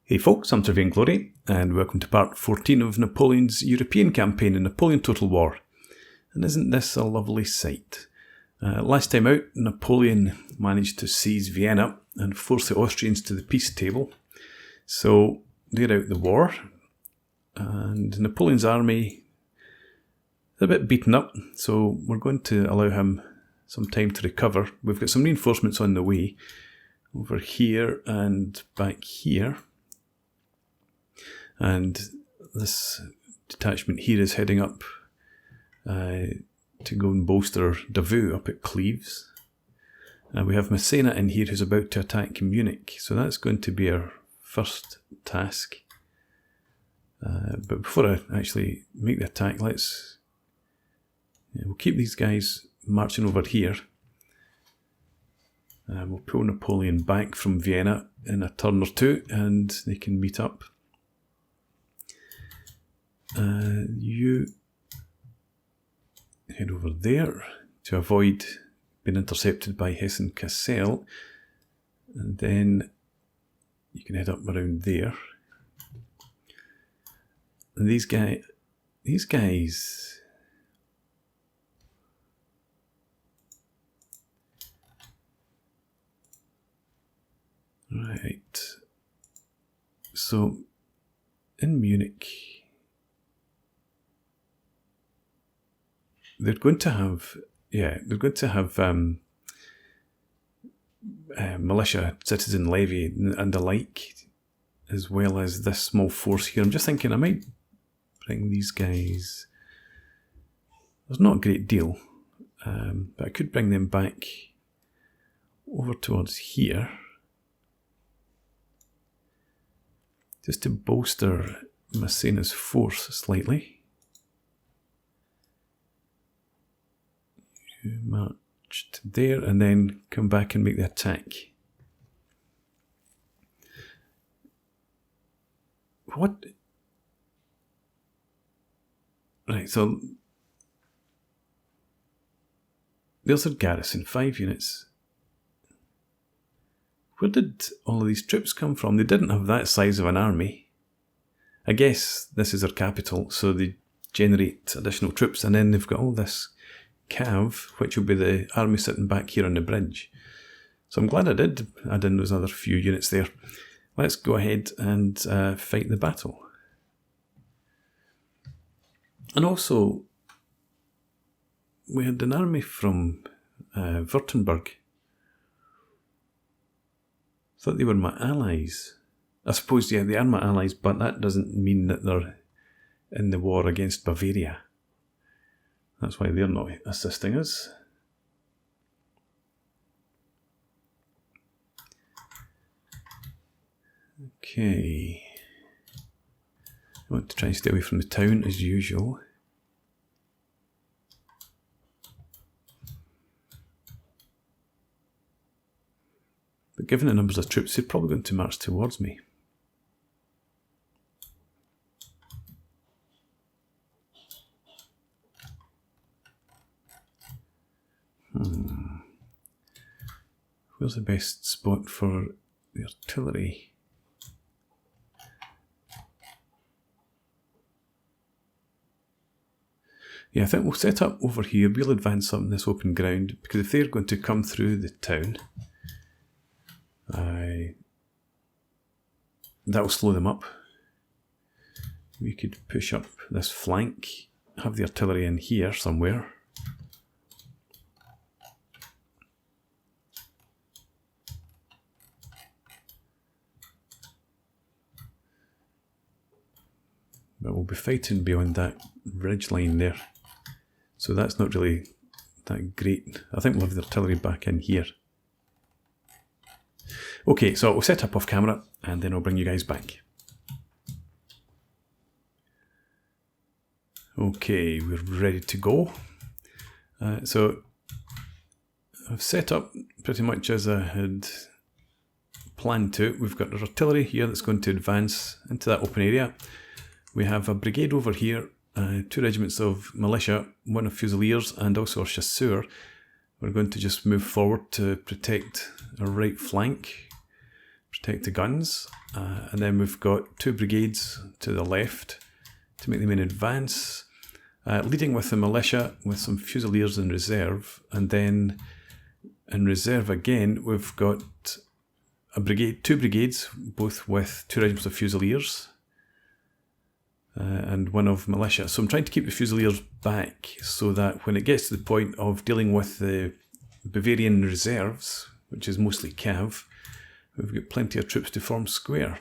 Hey folks, I'm Trevian Glory, and welcome to part 14 of Napoleon's European campaign in Napoleon Total War. And isn't this a lovely sight? Last time out, Napoleon managed to seize Vienna and force the Austrians to the peace table. So they're out the war, and Napoleon's army is a bit beaten up, so we're going to allow him some time to recover. We've got some reinforcements on the way, over here and back here. And this detachment here is heading up to go and bolster Davout up at Cleves. We have Massena in here who's about to attack Munich, so that's going to be our first task. But before I actually make the attack, we'll keep these guys marching over here. We'll pull Napoleon back from Vienna in a turn or two and they can meet up. You head over there to avoid being intercepted by Hessen-Cassel, and then you can head up around there. And these guys, right, so in Munich, they're going to have militia, citizen levy and the like, as well as this small force here. I'm just thinking I might bring these guys. There's not a great deal, but I could bring them back over towards here, just to bolster Massena's force slightly. You marched there and then come back and make the attack. What? Right, so there's our garrison, 5 units. Where did all of these troops come from? They didn't have that size of an army. I guess this is their capital, so they generate additional troops, and then they've got all this cav, which will be the army sitting back here on the bridge. So I'm glad I did add in those other few units there. Let's go ahead and fight the battle. And also, we had an army from Württemberg. Thought they were my allies. I suppose, yeah, they are my allies, but that doesn't mean that they're in the war against Bavaria. That's why they're not assisting us. Okay. I want to try and stay away from the town as usual. But given the numbers of troops, they're probably going to march towards me. Where's the best spot for the artillery? Yeah, I think we'll set up over here. We'll advance up in this open ground, because if they're going to come through the town, that'll slow them up. We could push up this flank, have the artillery in here somewhere. But we'll be fighting beyond that ridge line there. So that's not really that great. I think we'll have the artillery back in here. Okay, so we'll set up off camera and then I'll bring you guys back. Okay, we're ready to go. So I've set up pretty much as I had planned to. We've got our artillery here that's going to advance into that open area. We have a brigade over here, 2 regiments of militia, 1 of fusiliers, and also our chasseur. We're going to just move forward to protect our right flank. protect the guns. And then we've got 2 brigades to the left to make the main advance. Leading with the militia with some fusiliers in reserve. And then in reserve again, we've got a brigade, 2 brigades, both with 2 regiments of fusiliers. And 1 of militia. So I'm trying to keep the fusiliers back so that when it gets to the point of dealing with the Bavarian reserves, which is mostly cav, we've got plenty of troops to form square.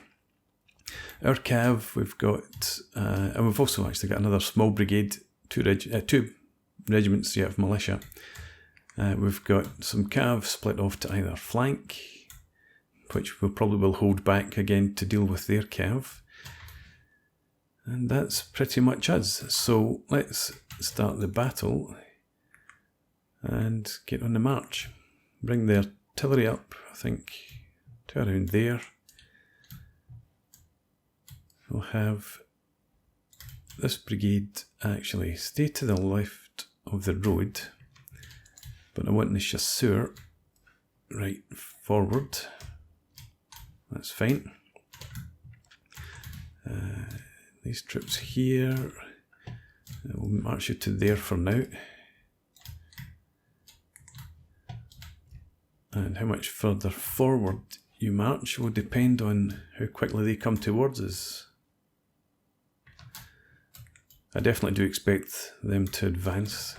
Our cav, we've got, and we've also actually got another small brigade, 2 regiments of militia. We've got some cav split off to either flank, which we probably will hold back again to deal with their cav. And that's pretty much us. So let's start the battle and get on the march. Bring the artillery up, I think, to around there. We'll have this brigade actually stay to the left of the road, but I want the chasseur right forward. That's fine. These troops here, we'll march you to there for now. And how much further forward you march will depend on how quickly they come towards us. I definitely do expect them to advance.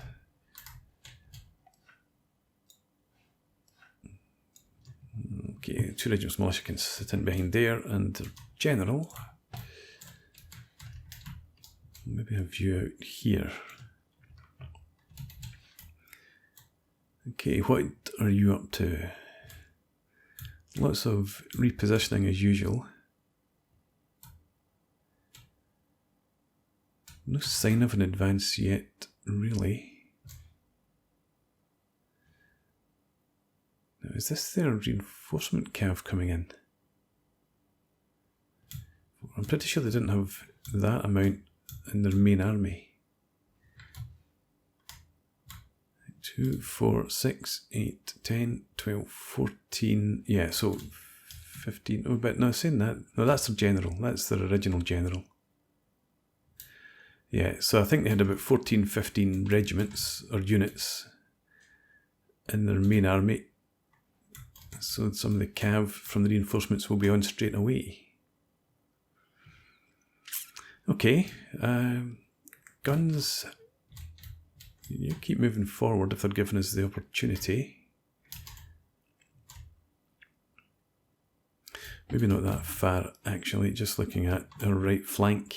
Okay, 2 regiments militia can sit in behind there, and their general. Maybe a view out here. Okay, what are you up to? Lots of repositioning as usual. No sign of an advance yet, really. Now, is this their reinforcement cav coming in? I'm pretty sure they didn't have that amount in their main army. 2, 4, 6, 8, 10, 12, 14. Yeah, so 15. Oh, but no, saying that. No, that's their general. That's their original general. Yeah, so I think they had about 14, 15 regiments or units in their main army. So some of the cav from the reinforcements will be on straight away. Okay, guns, you keep moving forward if they're giving us the opportunity. Maybe not that far actually, just looking at our right flank.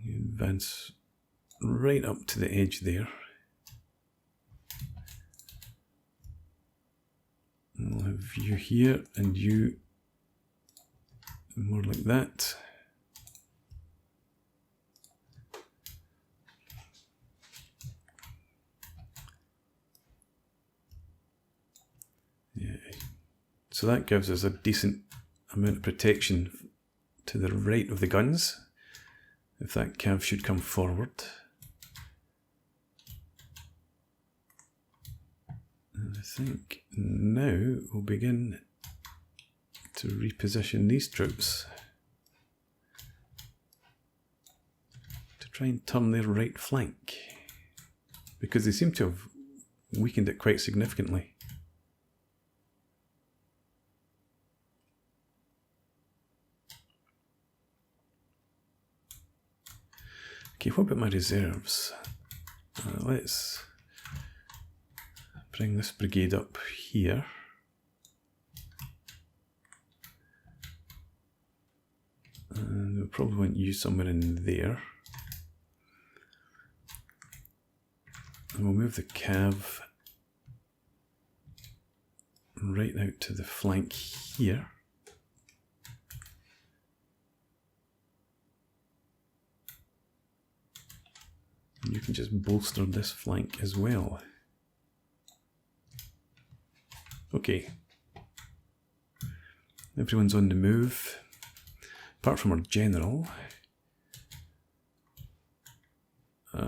You advance right up to the edge there. We'll have you here and you more like that. Yeah. So that gives us a decent amount of protection to the right of the guns, if that cav should come forward. And I think now we'll begin to reposition these troops to try and turn their right flank, because they seem to have weakened it quite significantly. Okay, what about my reserves? Let's bring this brigade up here. And we'll probably want you somewhere in there. And we'll move the cav right out to the flank here. And you can just bolster this flank as well. Okay. Everyone's on the move, apart from our general.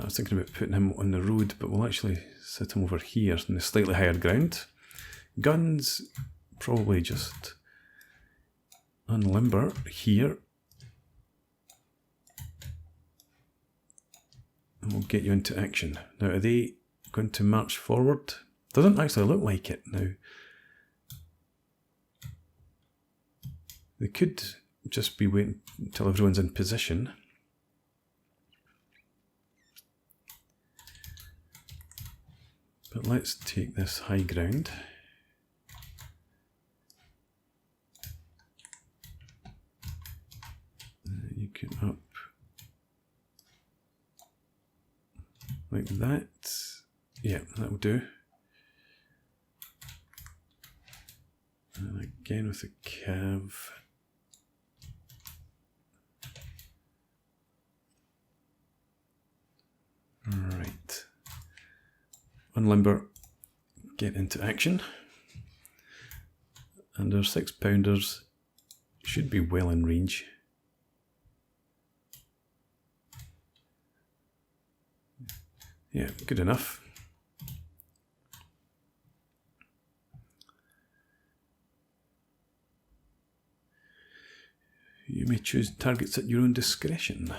I was thinking about putting him on the road, but we'll actually sit him over here in the slightly higher ground. Guns, probably just unlimber here. And we'll get you into action. Now, are they going to march forward? Doesn't actually look like it now. They could just be waiting until everyone's in position. But let's take this high ground. You can up like that. Yeah, that'll do. And again with the cav. Right. Unlimber, get into action. And our 6-pounders should be well in range. Yeah, good enough. You may choose targets at your own discretion.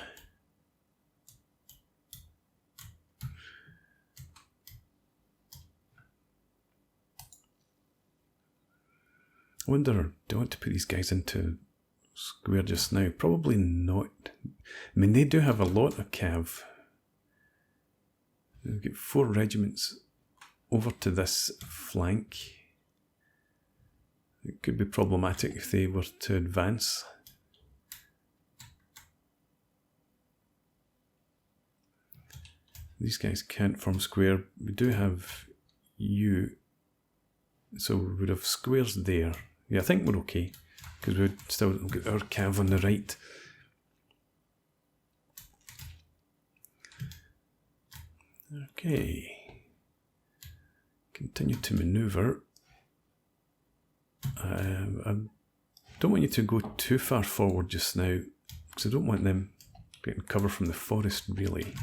I wonder, do I want to put these guys into square just now? Probably not. I mean, they do have a lot of cav. We've got 4 regiments over to this flank. It could be problematic if they were to advance. These guys can't form square. We do have you, so we would have squares there. Yeah, I think we're okay, because we would still get our cav on the right. Okay. Continue to manoeuvre. I don't want you to go too far forward just now, because I don't want them getting cover from the forest, really.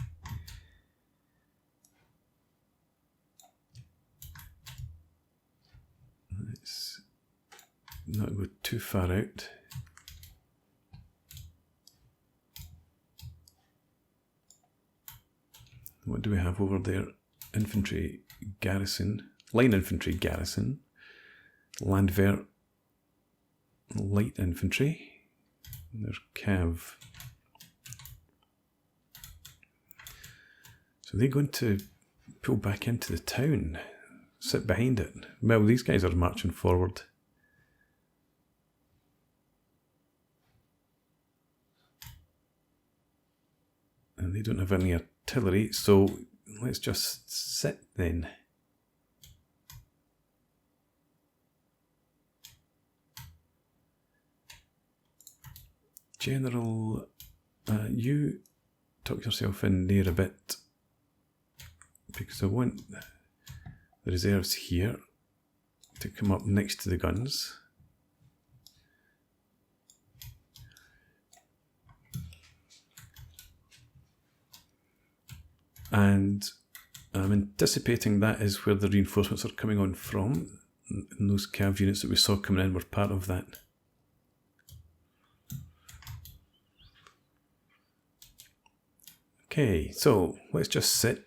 Let's not go too far out. What do we have over there? Infantry garrison, line infantry garrison, landwehr, light infantry, and there's cav. So they're going to pull back into the town, sit behind it. Well, these guys are marching forward. And they don't have any artillery, so let's just sit then. General, you tuck yourself in there a bit, because I want the reserves here to come up next to the guns. And I'm anticipating that is where the reinforcements are coming on from. And those cav units that we saw coming in were part of that. Okay, so let's just sit.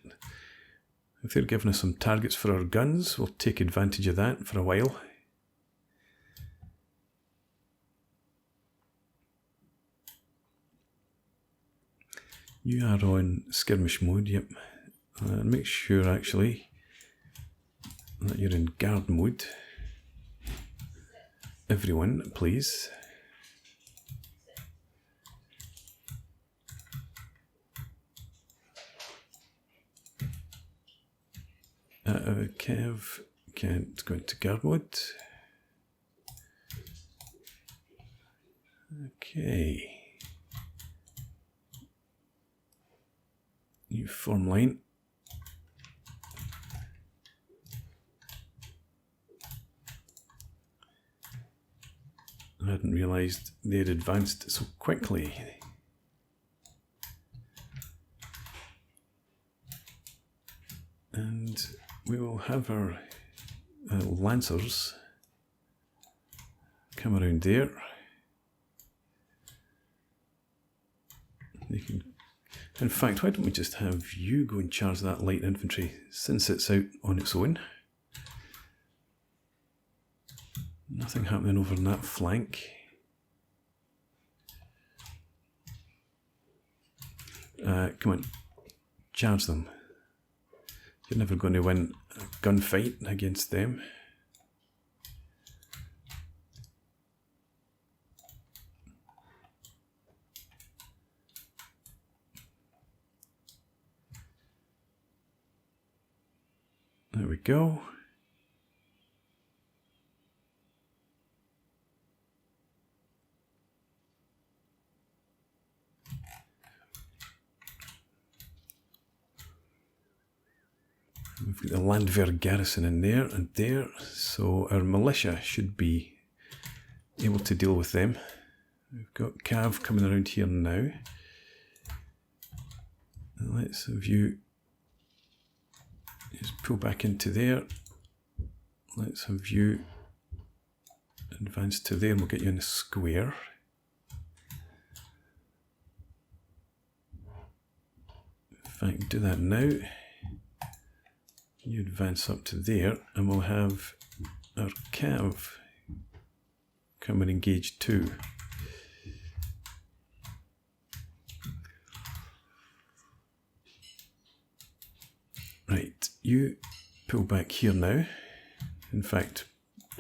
If they're giving us some targets for our guns, we'll take advantage of that for a while. You are on skirmish mode, yep. Make sure actually that you're in guard mode. Everyone, please. Kev can't go into guard mode. Okay. You form line. I hadn't realised they had advanced so quickly. we will have our lancers come around there. You can, in fact, why don't we just have you go and charge that light infantry since it's out on its own. Nothing happening over on that flank. Come on, charge them. You're never going to win a gunfight against them. There we go. We've got the Landwehr garrison in there and there, so our militia should be able to deal with them. We've got Cav coming around here now. And let's have you just pull back into there. Let's have you advance to there and we'll get you in a square. In fact, do that now. You advance up to there and we'll have our Cav come and engage too. Right, you pull back here now. In fact,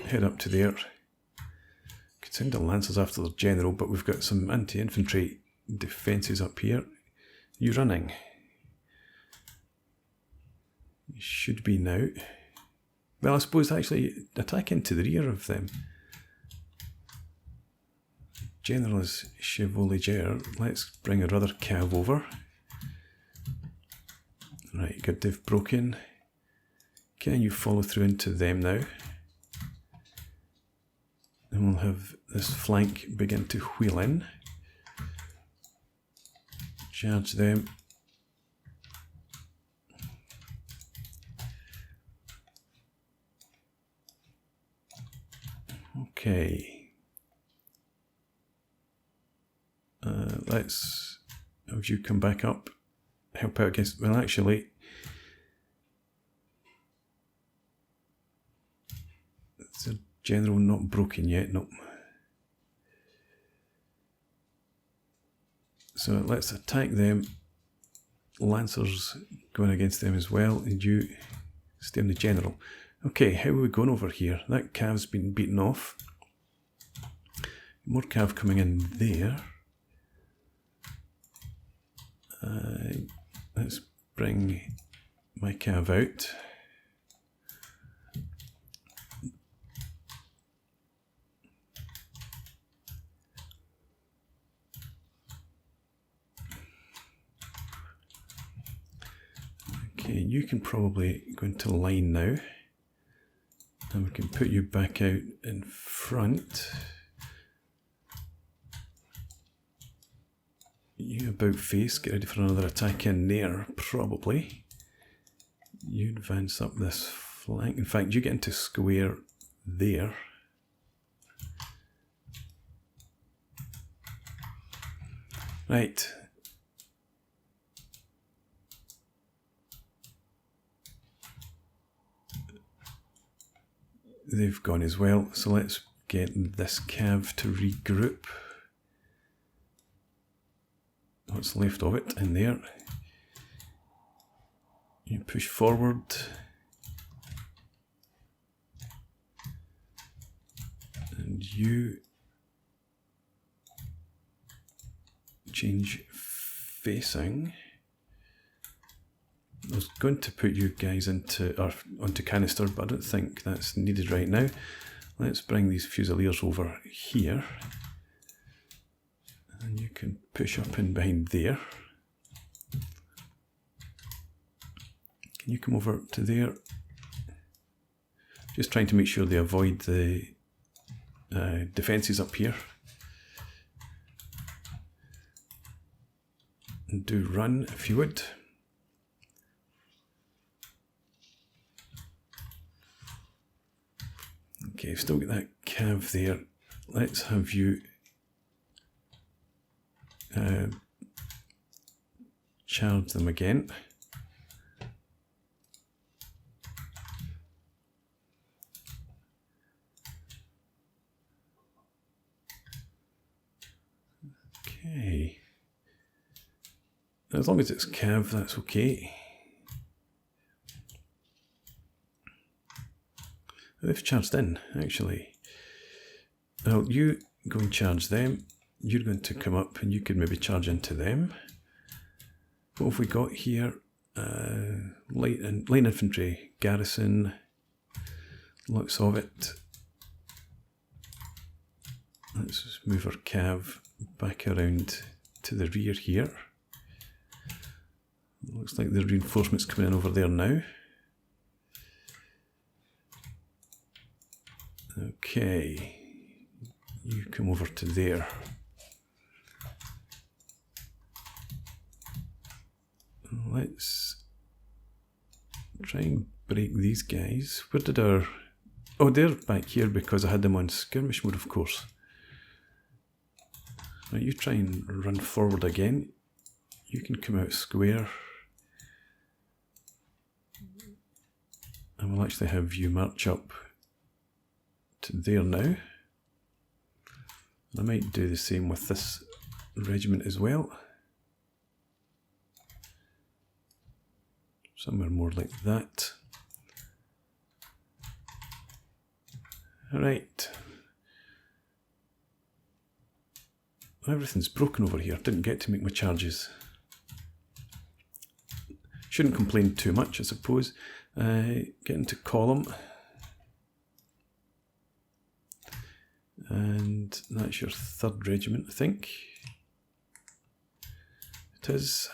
head up to there. Could send the lancers after the general, but we've got some anti-infantry defences up here. You running? You should be now. Well, I suppose actually attack into the rear of them. General is Chevalier. Let's bring our other Cav over. Right, good, they've broken. Can you follow through into them now? And we'll have this flank begin to wheel in. Charge them. Okay. Let's have you come back up. Help out against, well actually, is the general not broken yet? Nope. So let's attack them. Lancers going against them as well, and you stay on the general. Okay, how are we going over here? That Cav's been beaten off. More Cav coming in there. Let's bring my Cav out. Okay, you can probably go into line now. And we can put you back out in front. You about face, get ready for another attack in there, probably. You advance up this flank. In fact, you get into square there. Right. They've gone as well, so let's get this Cav to regroup. What's left of it in there. You push forward. And you change facing. I was going to put you guys onto canister, but I don't think that's needed right now. Let's bring these Fusiliers over here. And you can push up in behind there. Can you come over to there? Just trying to make sure they avoid the defences up here. And do run if you would. Okay, I've still got that cav there. Let's have you charge them again. Okay. As long as it's cav, that's okay. They've charged in, actually. Now, you go and charge them. You're going to come up and you could maybe charge into them. What have we got here? Light infantry, garrison, lots of it. Let's just move our cav back around to the rear here. Looks like the reinforcements coming in over there now. Okay, you come over to there. Let's try and break these guys. Where did our... Oh, they're back here because I had them on skirmish mode, of course. Right, you try and run forward again. You can come out square. And we'll actually have you march up to there now. I might do the same with this regiment as well. Somewhere more like that. Alright. Everything's broken over here. Didn't get to make my charges. Shouldn't complain too much, I suppose. Get into column. And that's your 3rd regiment, I think. It is.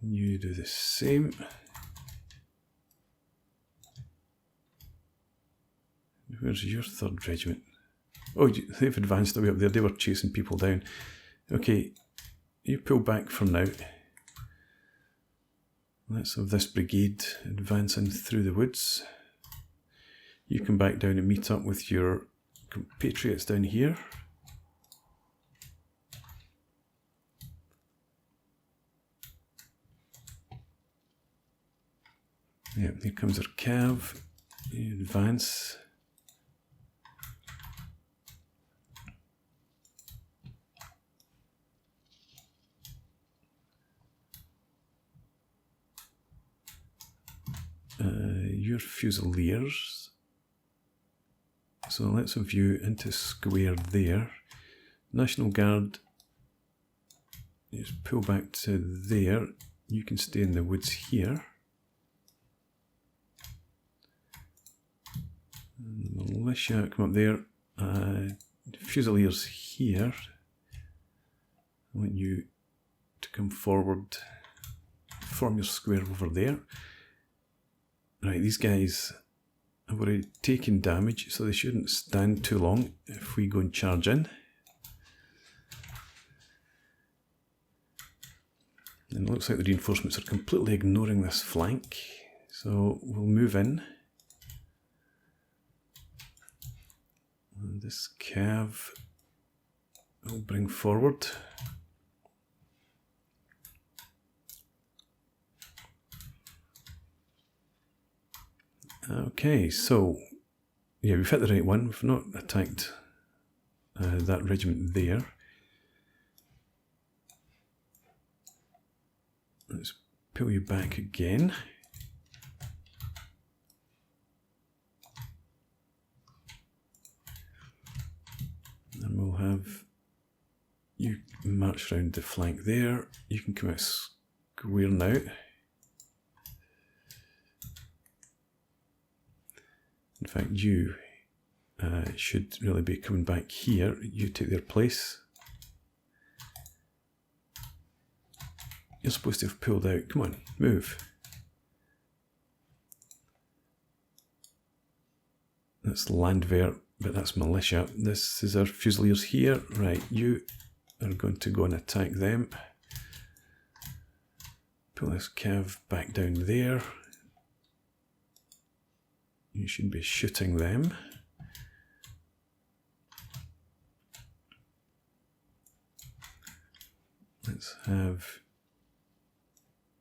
You do the same. Where's your 3rd regiment? Oh, they've advanced away up there. They were chasing people down. Okay, you pull back for now. Let's have this brigade advancing through the woods. You come back down and meet up with your compatriots down here. Yep, here comes our cav. You advance. Your fusiliers. So let's have you into square there. National Guard. Just pull back to there. You can stay in the woods here. Militia, come up there. Fusiliers here. I want you to come forward. Form your square over there. Right, these guys have already taken damage, so they shouldn't stand too long if we go and charge in. And it looks like the reinforcements are completely ignoring this flank, so we'll move in. And this cav will bring forward. Okay, so yeah, we've hit the right one. We've not attacked that regiment there. Let's pull you back again. And we'll have you march around the flank there. You can come out square now. In fact, you should really be coming back here. You take their place. You're supposed to have pulled out. Come on, move. That's Landwehr, but that's militia. This is our Fusiliers here. Right, you are going to go and attack them. Pull this cav back down there. You should be shooting them. Let's have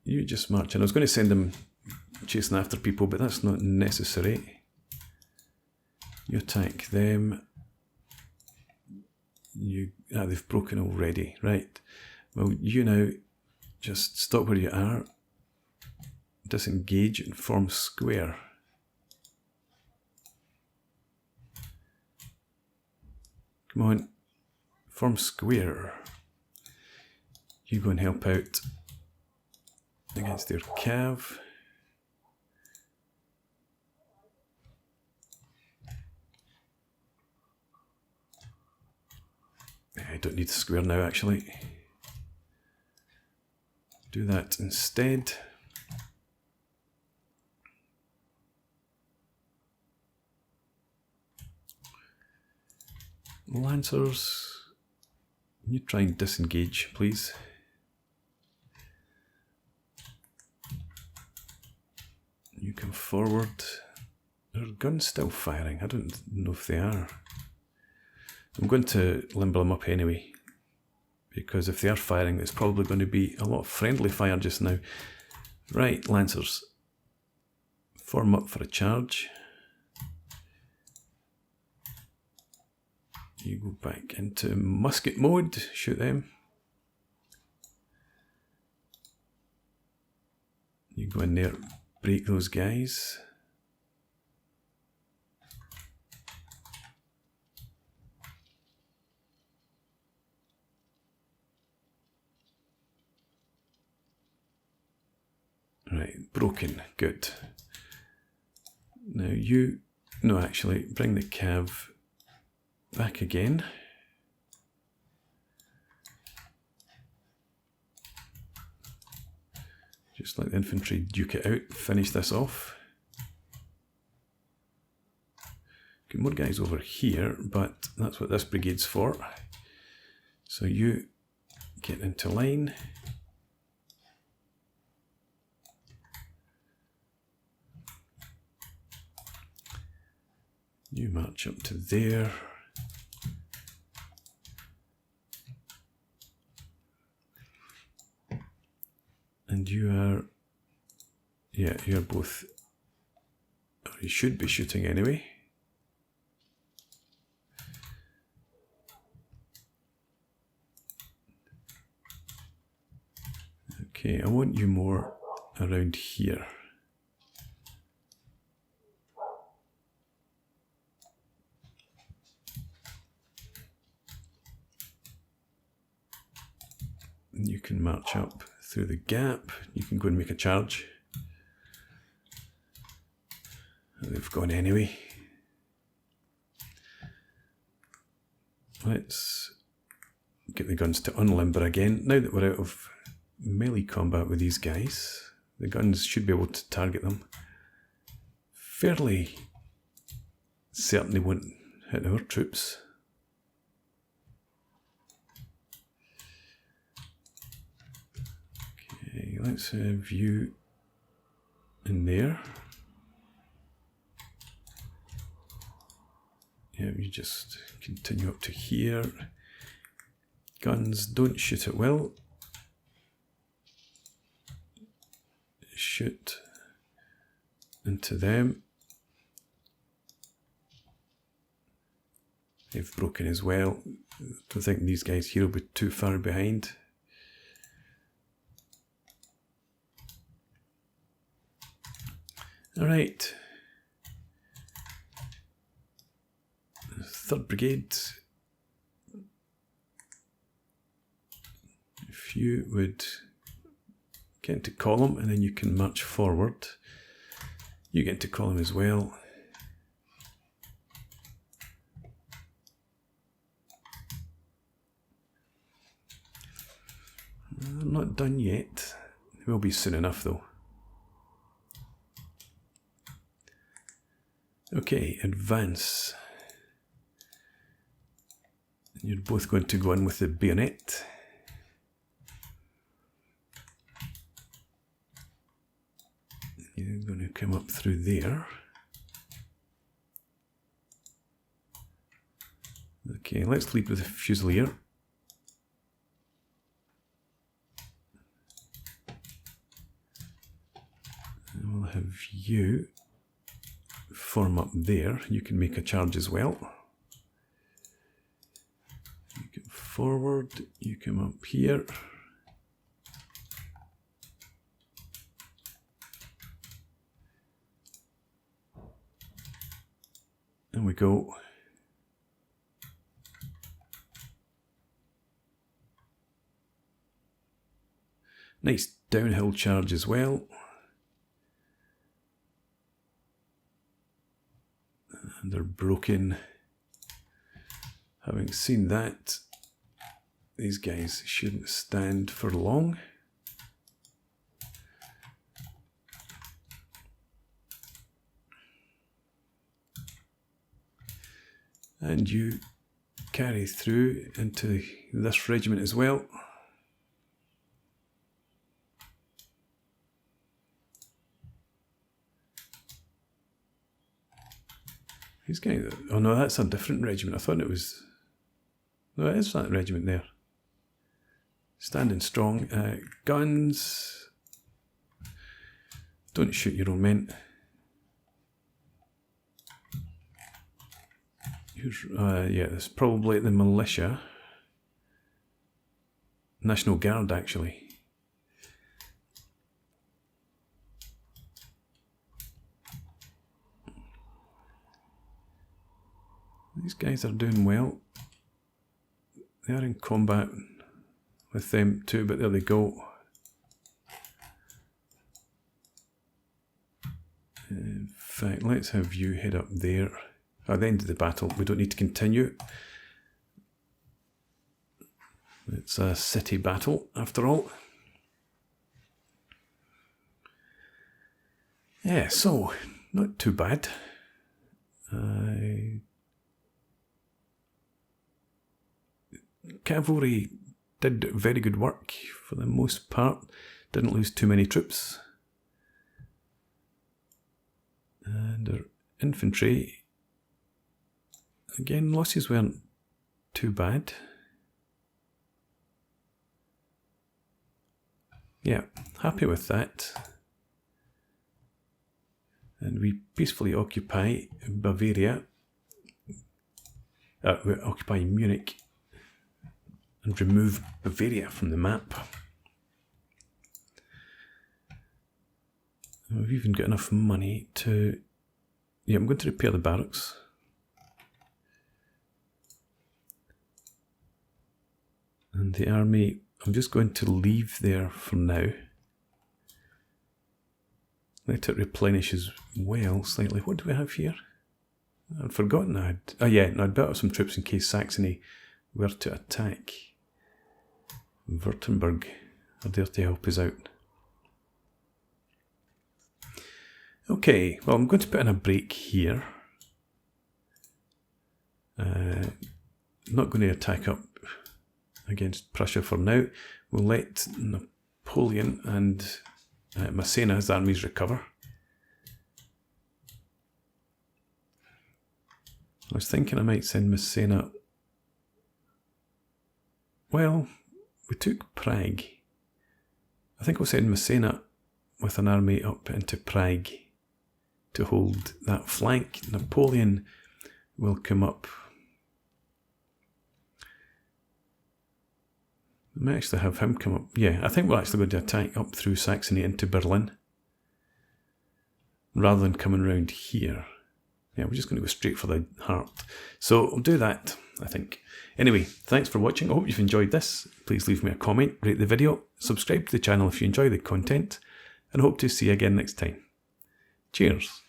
you just march in. I was going to send them chasing after people, but that's not necessary. You attack them. They've broken already. Right. Well, you now just stop where you are. Disengage and form square. Come on. Form square. You go and help out against their cav. I don't need the square now, actually. Do that instead. Lancers, you try and disengage, please. You come forward. Are guns still firing? I don't know if they are. I'm going to limber them up anyway, because if they are firing, it's probably going to be a lot of friendly fire just now. Right, Lancers, form up for a charge. You go back into musket mode, shoot them. You go in there, break those guys. Right, broken, good. Now no actually, bring the cav back again. Just let the infantry duke it out, finish this off. Get more guys over here, but that's what this brigade's for. So you get into line. You march up to there. And you are, yeah, you're both, or you should be shooting anyway. Okay, I want you more around here. And you can march up through the gap. You can go and make a charge. They've gone anyway. Let's get the guns to unlimber again. Now that we're out of melee combat with these guys, the guns should be able to target them. Fairly certain they won't hit our troops. Okay, let's have you in there. Yeah, you just continue up to here. Guns, don't shoot at will. Shoot into them. They've broken as well. I don't think these guys here will be too far behind. Alright. 3rd Brigade. If you would get into column and then you can march forward. You get into column as well. I'm not done yet. It will be soon enough though. Okay, advance. You're both going to go in with the bayonet. You're going to come up through there. Okay, let's lead with the Fusilier. And we'll have you form up there. You can make a charge as well. You come forward, you come up here. And we go. Nice downhill charge as well. And they're broken. Having seen that, these guys shouldn't stand for long. And you carry through into this regiment as well. These guys, oh no, that's a different regiment. I thought it was, no, it is that regiment there. Standing strong. Guns. Don't shoot your own men. Yeah, it's probably the militia. National Guard, actually. These guys are doing well. They are in combat with them too, but there they go. In fact, let's have you head up there. At the end of the battle, we don't need to continue. It's a city battle, after all. Yeah, so, not too bad. Cavalry did very good work for the most part. Didn't lose too many troops. And our infantry, again, losses weren't too bad. Yeah, happy with that. And we peacefully occupy Bavaria. We occupy Munich. And remove Bavaria from the map. We've even got enough money to... Yeah, I'm going to repair the barracks. And the army, I'm just going to leave there for now. Let it replenish as well slightly. What do we have here? I'd forgotten I had... Oh yeah, no, I'd built up some troops in case Saxony were to attack. Württemberg are there to help us out. Okay, well, I'm going to put in a break here. Not going to attack up against Prussia for now. We'll let Napoleon and Massena's armies recover. I was thinking I might send Massena. Well, we took Prague. I think we'll send Massena with an army up into Prague to hold that flank. Napoleon will come up. We may actually have him come up. Yeah, I think we're actually going to attack up through Saxony into Berlin rather than coming around here. Yeah, we're just going to go straight for the heart. So we'll do that, I think. Anyway, thanks for watching. I hope you've enjoyed this. Please leave me a comment, rate the video, subscribe to the channel if you enjoy the content, and hope to see you again next time. Cheers.